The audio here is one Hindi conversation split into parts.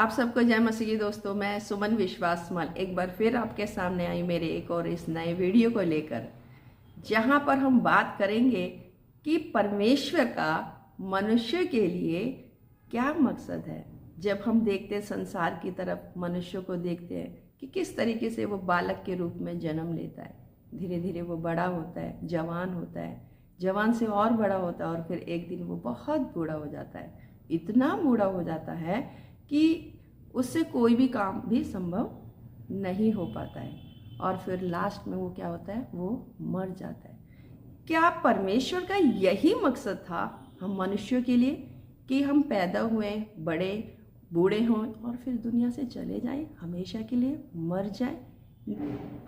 आप सबको जय मसीह दोस्तों। मैं सुमन विश्वास मल एक बार फिर आपके सामने आई मेरे एक और इस नए वीडियो को लेकर, जहां पर हम बात करेंगे कि परमेश्वर का मनुष्य के लिए क्या मकसद है। जब हम देखते हैं संसार की तरफ, मनुष्य को देखते हैं कि किस तरीके से वो बालक के रूप में जन्म लेता है, धीरे धीरे वो बड़ा होता है, जवान होता है, जवान से और बड़ा होता है और फिर एक दिन वो बहुत बूढ़ा हो जाता है। इतना बूढ़ा हो जाता है कि उससे कोई भी काम भी संभव नहीं हो पाता है और फिर लास्ट में वो क्या होता है, वो मर जाता है। क्या परमेश्वर का यही मकसद था हम मनुष्यों के लिए कि हम पैदा हुए, बड़े बूढ़े हों और फिर दुनिया से चले जाएं, हमेशा के लिए मर जाएं?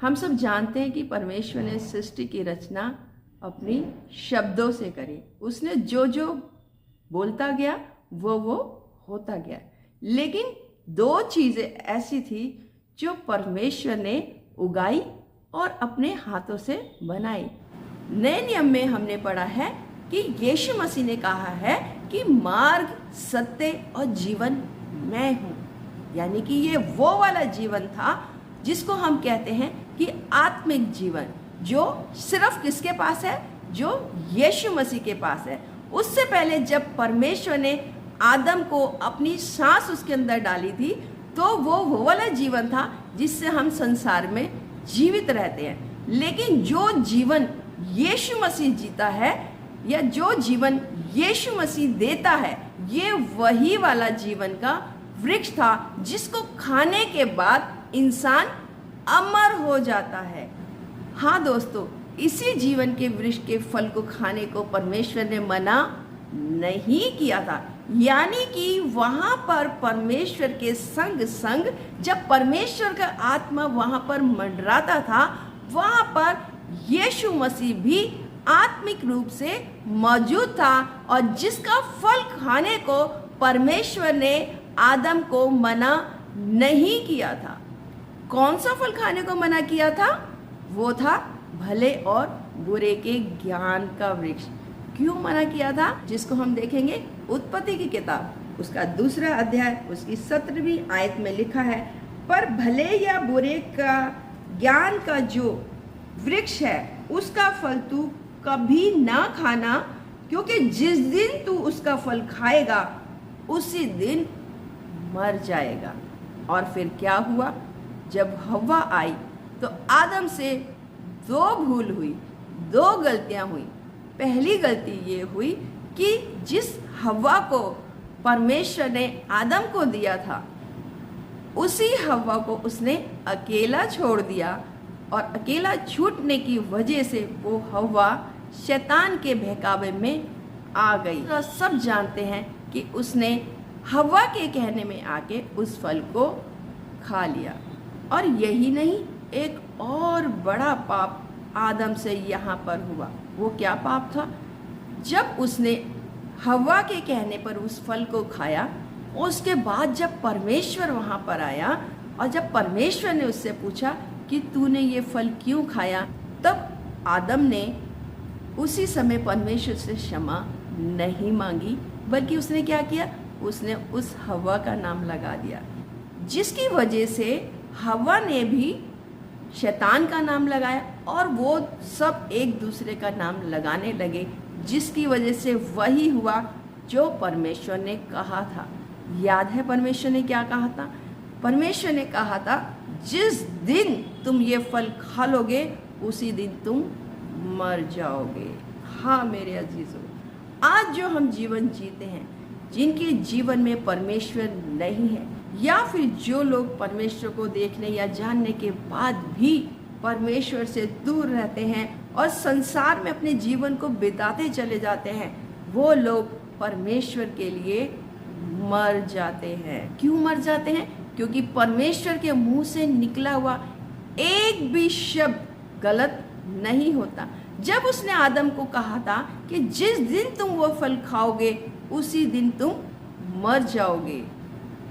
हम सब जानते हैं कि परमेश्वर ने सृष्टि की रचना अपनी शब्दों से करी। उसने जो जो बोलता गया वो होता गया। लेकिन दो चीजें ऐसी थी जो परमेश्वर ने उगाई और अपने हाथों से बनाई। नए नियम में हमने पढ़ा है कि यीशु मसीह ने कहा है कि मार्ग, सत्य और जीवन मैं हूं। यानी कि ये वो वाला जीवन था जिसको हम कहते हैं कि आत्मिक जीवन, जो सिर्फ किसके पास है, जो यीशु मसीह के पास है। उससे पहले जब परमेश्वर ने आदम को अपनी सांस उसके अंदर डाली थी, तो वो वाला जीवन था जिससे हम संसार में जीवित रहते हैं। लेकिन जो जीवन यीशु मसीह जीता है या जो जीवन यीशु मसीह देता है, ये वही वाला जीवन का वृक्ष था जिसको खाने के बाद इंसान अमर हो जाता है। हाँ दोस्तों, इसी जीवन के वृक्ष के फल को खाने को परमेश्वर ने मना नहीं किया था। यानी कि वहां पर परमेश्वर के संग संग जब परमेश्वर का आत्मा वहां पर मंडराता था, वहां पर यीशु मसीह भी आत्मिक रूप से मौजूद था और जिसका फल खाने को परमेश्वर ने आदम को मना नहीं किया था। कौन सा फल खाने को मना किया था? वो था भले और बुरे के ज्ञान का वृक्ष। क्यों मना किया था? जिसको हम देखेंगे उत्पत्ति की किताब, उसका 2 अध्याय, उसकी 17वीं आयत में लिखा है, पर भले या बुरे का ज्ञान का जो वृक्ष है उसका फल तू कभी ना खाना, क्योंकि जिस दिन तू उसका फल खाएगा उसी दिन मर जाएगा। और फिर क्या हुआ? जब हव्वा आई तो आदम से 2 भूल हुई, 2 गलतियां हुई। पहली गलती ये हुई कि जिस हव्वा को परमेश्वर ने आदम को दिया था, उसी हव्वा को उसने अकेला छोड़ दिया और अकेला छूटने की वजह से वो हव्वा शैतान के बहकावे में आ गई। तो सब जानते हैं कि उसने हव्वा के कहने में आके उस फल को खा लिया। और यही नहीं, एक और बड़ा पाप आदम से यहाँ पर हुआ। वो क्या पाप था? जब उसने हव्वा के कहने पर उस फल को खाया, उसके बाद जब परमेश्वर वहाँ पर आया और जब परमेश्वर ने उससे पूछा कि तूने ये फल क्यों खाया, तब आदम ने उसी समय परमेश्वर से क्षमा नहीं मांगी, बल्कि उसने क्या किया? उसने उस हव्वा का नाम लगा दिया, जिसकी वजह से हव्वा ने भी शैतान का नाम लगाया और वो सब एक दूसरे का नाम लगाने लगे, जिसकी वजह से वही हुआ जो परमेश्वर ने कहा था। याद है परमेश्वर ने क्या कहा था? परमेश्वर ने कहा था, जिस दिन तुम ये फल खा लोगे उसी दिन तुम मर जाओगे। हाँ मेरे अजीजों, आज जो हम जीवन जीते हैं, जिनके जीवन में परमेश्वर नहीं है, या फिर जो लोग परमेश्वर को देखने या जानने के बाद भी परमेश्वर से दूर रहते हैं और संसार में अपने जीवन को बिताते चले जाते हैं, वो लोग परमेश्वर के लिए मर जाते हैं। क्यों मर जाते हैं? क्योंकि परमेश्वर के मुंह से निकला हुआ एक भी शब्द गलत नहीं होता। जब उसने आदम को कहा था कि जिस दिन तुम वो फल खाओगे उसी दिन तुम मर जाओगे,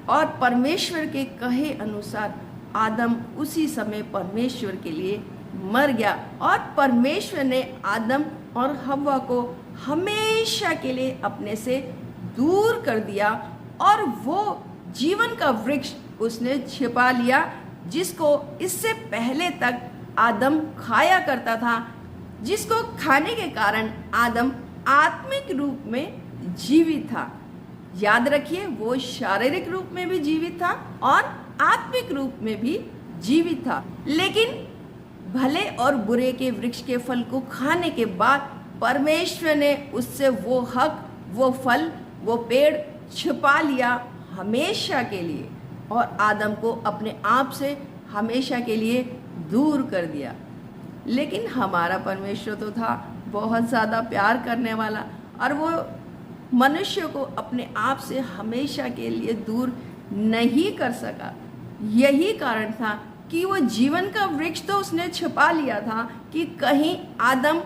और परमेश्वर के कहे अनुसार आदम उसी समय परमेश्वर के लिए मर गया और परमेश्वर ने आदम और हव्वा को हमेशा के लिए अपने से दूर कर दिया और वो जीवन का वृक्ष उसने छिपा लिया, जिसको इससे पहले तक आदम खाया करता था, जिसको खाने के कारण आदम आत्मिक रूप में जीवित था। याद रखिए, वो शारीरिक रूप में भी जीवित था और आत्मिक रूप में भी जीवित था। लेकिन भले और बुरे के वृक्ष के फल को खाने के बाद परमेश्वर ने उससे वो हक, वो फल, वो पेड़ छिपा लिया हमेशा के लिए, और आदम को अपने आप से हमेशा के लिए दूर कर दिया। लेकिन हमारा परमेश्वर तो था बहुत ज़्यादा प्यार करने वाला, और वो मनुष्य को अपने आप से हमेशा के लिए दूर नहीं कर सका। यही कारण था कि वो जीवन का वृक्ष तो उसने छिपा लिया था कि कहीं आदम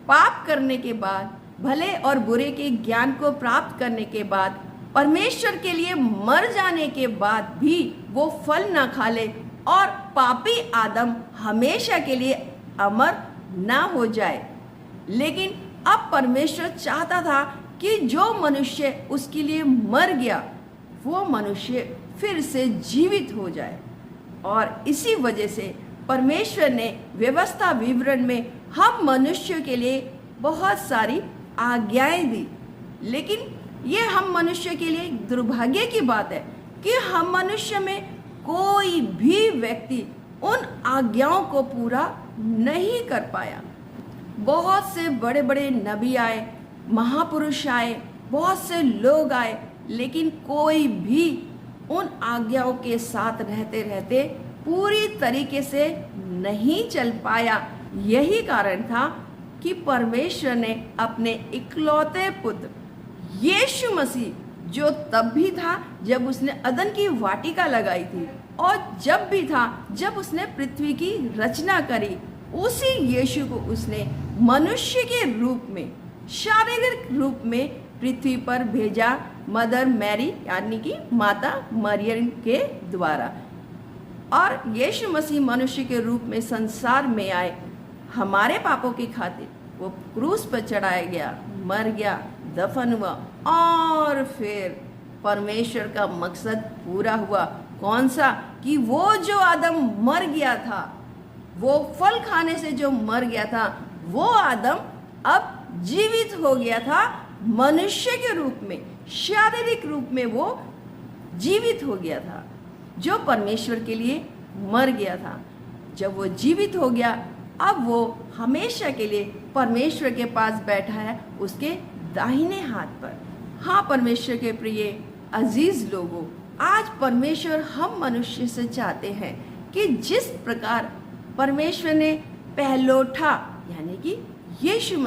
पाप करने के बाद, भले और बुरे के ज्ञान को प्राप्त करने के बाद, परमेश्वर के लिए मर जाने के बाद भी वो फल ना खा ले और पापी आदम हमेशा के लिए अमर ना हो जाए। लेकिन अब परमेश्वर चाहता था कि जो मनुष्य उसके लिए मर गया वो मनुष्य फिर से जीवित हो जाए, और इसी वजह से परमेश्वर ने व्यवस्था विवरण में हम मनुष्य के लिए बहुत सारी आज्ञाएं दी। लेकिन ये हम मनुष्य के लिए दुर्भाग्य की बात है कि हम मनुष्य में कोई भी व्यक्ति उन आज्ञाओं को पूरा नहीं कर पाया। बहुत से बड़े बड़े नबी आए, महापुरुष आए, बहुत से लोग आए, लेकिन कोई भी उन आज्ञाओं के साथ रहते रहते पूरी तरीके से नहीं चल पाया। यही कारण था कि परमेश्वर ने अपने इकलौते पुत्र यीशु मसीह, जो तब भी था जब उसने अदन की वाटिका लगाई थी, और जब भी था जब उसने पृथ्वी की रचना करी, उसी यीशु को उसने मनुष्य के रूप में, शारीरिक रूप में पृथ्वी पर भेजा, मदर मैरी यानी कि माता मरियम के द्वारा। और यीशु मसीह मनुष्य के रूप में संसार में आए, हमारे पापों की खातिर वो क्रूस पर चढ़ाया गया, मर गया, दफन हुआ, और फिर परमेश्वर का मकसद पूरा हुआ। कौन सा? कि वो जो आदम मर गया था, वो फल खाने से जो मर गया था, वो आदम अब जीवित हो गया था मनुष्य के रूप में, शारीरिक रूप में वो जीवित हो गया था, जो परमेश्वर के लिए मर गया था। जब वो जीवित हो गया, अब वो हमेशा के लिए परमेश्वर के पास बैठा है, उसके दाहिने हाथ पर। हाँ परमेश्वर के प्रिय अजीज लोगों, आज परमेश्वर हम मनुष्य से चाहते हैं कि जिस प्रकार परमेश्वर ने पहलोठा यानी कि यीशु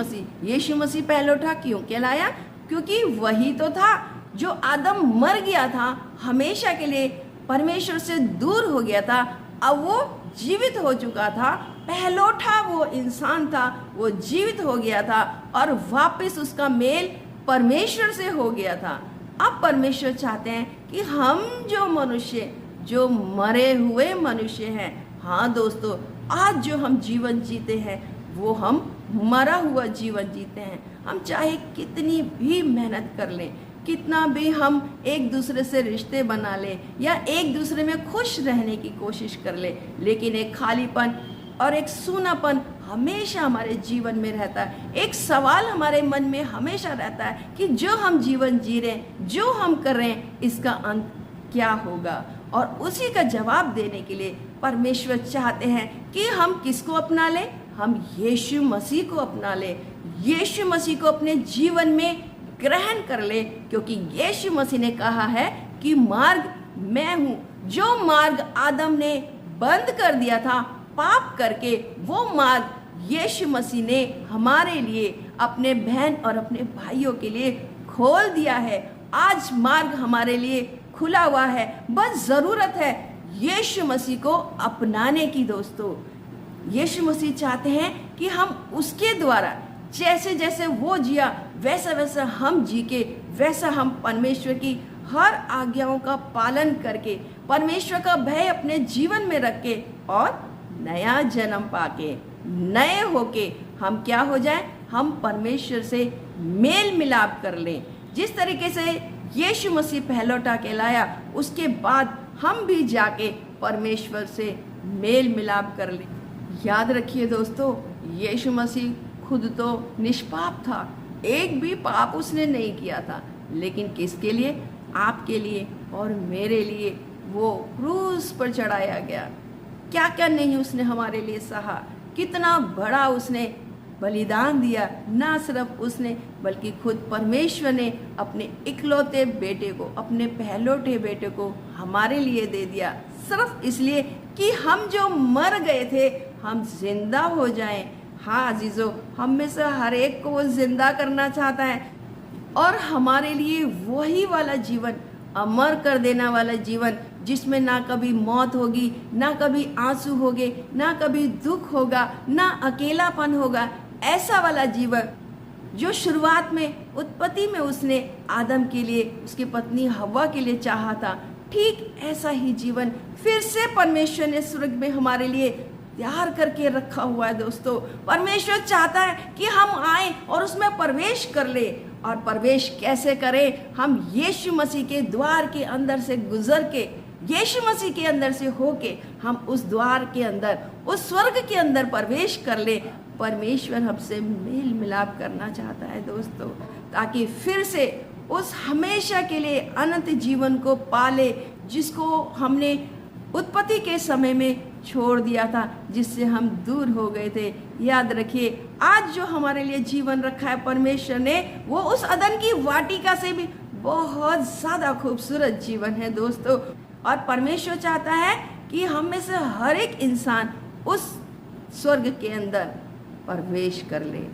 मसीह पहलोठा क्यों कहलाया? क्योंकि वही तो था जो आदम मर गया था, हमेशा के लिए परमेश्वर से दूर हो गया था, अब वो जीवित हो चुका था। पहलोठा वो इंसान था, वो जीवित हो गया था और वापस उसका मेल परमेश्वर से हो गया था। अब परमेश्वर चाहते हैं कि हम जो मनुष्य, जो मरे हुए मनुष्य हैं, हाँ दोस्तों, आज जो हम जीवन जीते हैं वो हम मरा हुआ जीवन जीते हैं। हम चाहे कितनी भी मेहनत कर लें, कितना भी हम एक दूसरे से रिश्ते बना लें या एक दूसरे में खुश रहने की कोशिश कर लें, लेकिन एक खालीपन और एक सूनापन हमेशा हमारे जीवन में रहता है। एक सवाल हमारे मन में हमेशा रहता है कि जो हम जीवन जी रहे हैं, जो हम कर रहे हैं, इसका अंत क्या होगा? और उसी का जवाब देने के लिए परमेश्वर चाहते हैं कि हम किसको अपना लें? हम यीशु मसीह को अपना लें, यीशु मसीह को अपने जीवन में ग्रहण कर ले, क्योंकि यीशु मसीह ने कहा है कि मार्ग मैं हूँ। जो मार्ग आदम ने बंद कर दिया था पाप करके, वो मार्ग यीशु मसीह ने हमारे लिए, अपने बहन और अपने भाइयों के लिए खोल दिया है। आज मार्ग हमारे लिए खुला हुआ है, बस ज़रूरत है यीशु मसीह को अपनाने की। दोस्तों, यीशु मसीह चाहते हैं कि हम उसके द्वारा जैसे जैसे वो जिया वैसा वैसा हम जी के, वैसा हम परमेश्वर की हर आज्ञाओं का पालन करके, परमेश्वर का भय अपने जीवन में रख के और नया जन्म पाके, नए होके हम क्या हो जाएं? हम परमेश्वर से मेल मिलाप कर लें। जिस तरीके से यीशु मसीह पहलौटा के लाया, उसके बाद हम भी जाके परमेश्वर से मेल मिलाप कर ले। याद रखिए दोस्तों, यीशु मसीह खुद तो निष्पाप था, एक भी पाप उसने नहीं किया था, लेकिन किसके लिए? आपके लिए और मेरे लिए वो क्रूस पर चढ़ाया गया। क्या क्या नहीं उसने हमारे लिए सहा, कितना बड़ा उसने बलिदान दिया। ना सिर्फ उसने बल्कि खुद परमेश्वर ने अपने इकलौते बेटे को, अपने पहलौठे बेटे को हमारे लिए दे दिया, सिर्फ इसलिए कि हम जो मर गए थे हम जिंदा हो जाएं। हाँ अजीजों, हम में से हर एक को वो जिंदा करना चाहता है और हमारे लिए वही वाला जीवन, अमर कर देना वाला जीवन, जिसमें ना कभी मौत होगी, ना कभी आंसू होंगे, ना कभी दुख होगा, ना अकेलापन होगा, ऐसा वाला जीवन जो शुरुआत में उत्पत्ति में उसने आदम के लिए, उसकी पत्नी हव्वा के लिए चाहा था, ठीक ऐसा ही जीवन फिर से परमेश्वर ने स्वर्ग में हमारे लिए तैयार करके रखा हुआ है। दोस्तों, परमेश्वर चाहता है कि हम आए और उसमें प्रवेश कर ले। और प्रवेश कैसे करें? हम यीशु मसीह के द्वार के अंदर से गुजर के, यीशु मसीह के अंदर से होके हम उस द्वार के अंदर, उस स्वर्ग के अंदर प्रवेश कर ले। परमेश्वर हमसे मेल मिलाप करना चाहता है दोस्तों, ताकि फिर से उस हमेशा के लिए अनंत जीवन को पाले, जिसको हमने उत्पत्ति के समय में छोड़ दिया था, जिससे हम दूर हो गए थे। याद रखिए, आज जो हमारे लिए जीवन रखा है परमेश्वर ने, वो उस अदन की वाटिका से भी बहुत ज्यादा खूबसूरत जीवन है दोस्तों। और परमेश्वर चाहता है कि हम में से हर एक इंसान उस स्वर्ग के अंदर प्रवेश कर ले।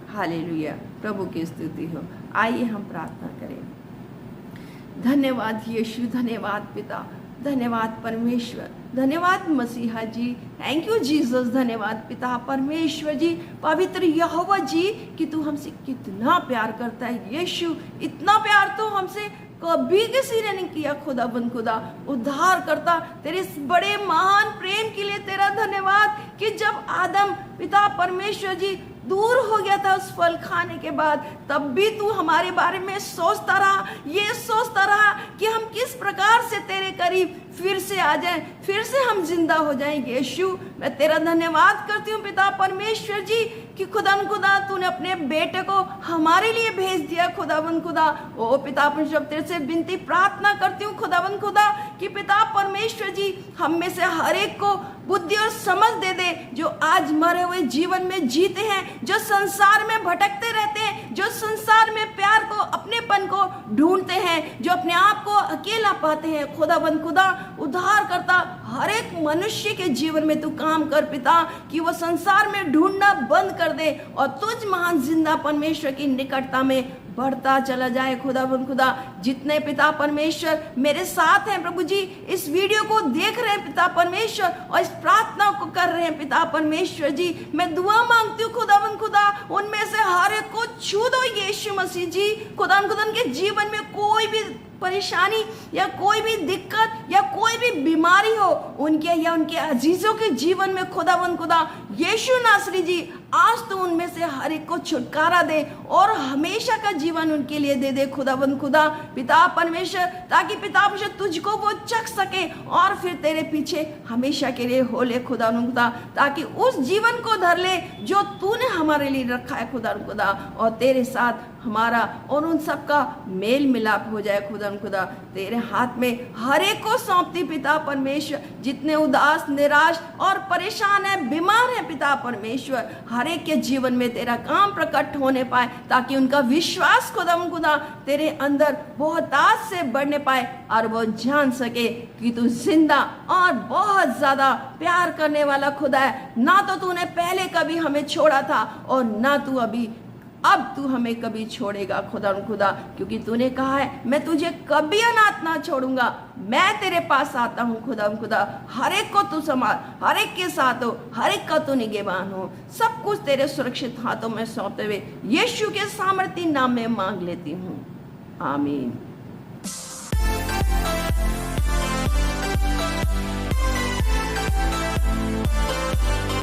हालेलुया, प्रभु की स्तुति हो। आइए हम प्रार्थना करें। धन्यवाद यीशु, धन्यवाद पिता, धन्यवाद परमेश्वर, धन्यवाद मसीहा जी, थैंक यू जीसस, धन्यवाद पिता परमेश्वर जी, पवित्र यहोवा जी, कि तू हमसे कितना प्यार करता है। यीशु, इतना प्यार तो हमसे कभी किसी ने नहीं किया। खुदा बन खुदा, उद्धार करता, तेरे इस बड़े महान प्रेम के लिए तेरा धन्यवाद, कि जब आदम पिता परमेश्वर जी दूर हो गया था उस फल खाने के बाद, तब भी तू हमारे बारे में सोचता रहा, ये सोचता रहा कि हम किस प्रकार से तेरे करीब फिर से आ जाएं, फिर से हम जिंदा हो जाएंगे। यीशु, मैं तेरा धन्यवाद करती हूँ पिता परमेश्वर जी, कि खुदावन खुदा तूने अपने बेटे को हमारे लिए भेज दिया। खुदावन खुदा, ओ पिता परमेश्वर, तेरे से विनती प्रार्थना करती हूँ खुदावन खुदा, कि पिता परमेश्वर जी हम में से हर एक को बुद्धि और समझ दे दे, जो आज मरे हुए जीवन में जीते हैं, जो संसार में भटकते रहते हैं, जो संसार में प्यार को, अपनेपन को ढूंढते हैं, जो अपने आप को अकेला पाते हैं। खुदावन खुदा, उद्धार करता, हर एक मनुष्य के जीवन में तू काम कर पिता, कि वो संसार में ढूंढना बंद कर दे और तुझ महान जिंदा परमेश्वर की निकटता में बढ़ता चला जाए। खुदावन खुदा, जितने पिता परमेश्वर मेरे साथ हैं प्रभु जी, इस वीडियो को देख रहे हैं पिता परमेश्वर और इस प्रार्थना को कर रहे हैं पिता परमेश्वर जी, मैं दुआ मांगती हूँ खुदावन खुदा, उनमें से हर एक को छू दो यीशु मसीह जी। खुदावन खुदा, उनके जीवन में कोई भी परेशानी या कोई भी दिक्कत या कोई भी बीमारी हो उनके या उनके अजीजों के जीवन में, खुदावन खुदा यीशु नासरी जी, आज तो उनमें से हर एक को छुटकारा दे और हमेशा का जीवन उनके लिए दे दे। खुदावन खुदा पिता परमेश्वर, ताकि पिता परमेश्वर तुझको वो चख सके और फिर तेरे पीछे हमेशा के लिए हो ले। खुदावन खुदा, ताकि उस जीवन को धर ले जो तूने हमारे लिए रखा है खुदावन खुदा, और तेरे साथ हमारा और उन सब का मेल मिलाप हो जाए। खुदावन खुदा, तेरे हाथ में हर एक को सौंपती पिता परमेश्वर, जितने उदास, निराश और परेशान है, बीमार है पिता परमेश्वर, हर एक के जीवन में तेरा काम प्रकट होने पाए, ताकि उनका विश्वास खुदावन खुदा तेरे अंदर बहुत आज से बढ़ने पाए और वो जान सके कि तू जिंदा और बहुत ज्यादा प्यार करने वाला खुदा है। ना तो तूने पहले कभी हमें छोड़ा था और ना तू अब तू हमें कभी छोड़ेगा खुदावन खुदा, क्योंकि तूने कहा है मैं तुझे कभी अनाथ ना छोड़ूंगा, मैं तेरे पास आता हूँ। खुदावन खुदा, हर एक को तू संभाल, हर एक के साथ हो, हर एक का तू निगहबान हो, सब कुछ तेरे सुरक्षित हाथों में सौंपते हुए यीशु के सामर्थी नाम में मांग लेती हूँ, आमीन।